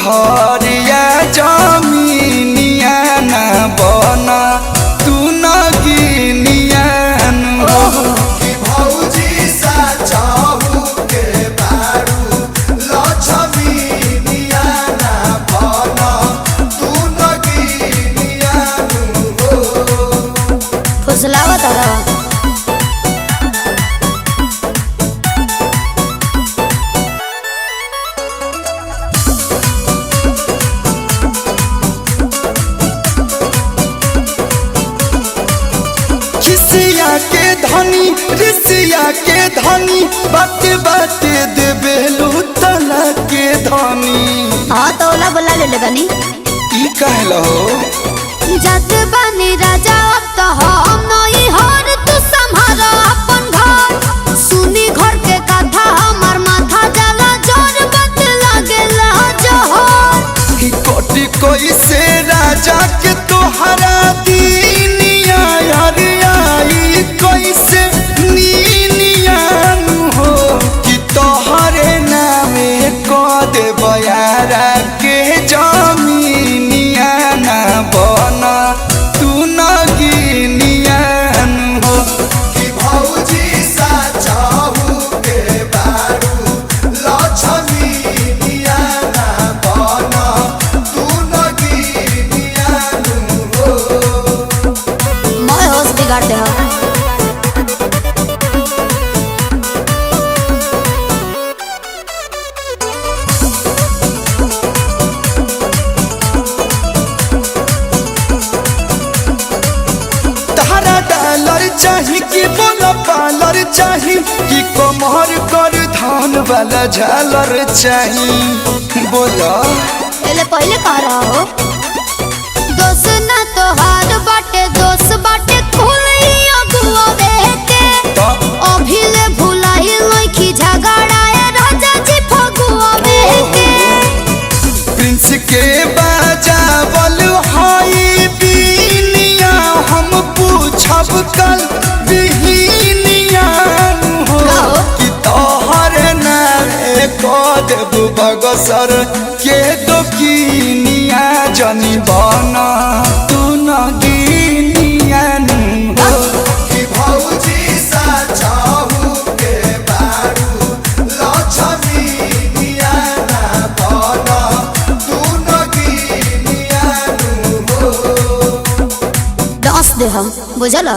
घरिया जमीनिया ना बना तू न गिनिया कि भौजी सा चाहू के बारू लक्ष्मीनिया ना बना तू न गिनिया फुसलावा तारा के धनी ऋषिया के धनी बात बात देवे लूतला के धनी। हाँ तो ओला बोला ले बनी ई कहलो जत बनी राजा अब तो हम नहीं हर तू संभारा अपन घर सुनी घर के कथा हमर माथा जला जोर बत लागेला जोहर कोटि कोई से राजा के तोहरा दीनिया हरियाई कोई से नीनियान हो कि तोहरे नामे को दे बयारा के जमीनिया ना बना तू न गिनियान हो कि भौजी सा चाहू के बारू लक्ष्मीनिया ना बना तू न गिनिया मैं होश बिगाड़ दे हो चाही कि बोला पालर चाही कि कमर कर धान वाला झालर चाही बोला पहले पहले कह रहा हो दोस्त ना तो हार बाटे दोस्त बाटे खुलिया गुआ बेटे अभी ले भुलाई लखी झगड़ाए राजा जी फगुआ बेटे प्रिंस के बाजावल हाई बीनिया हम पूछब कल बिहिनिया हो कि तोहर नामे को देव बगसर के दोकिनिया जनी बना तू न गिनिया हो कि भौजी सा चाहू के बारू लक्ष्मीनिया ना बना तू न गिनिया डांस दे हम बुझल।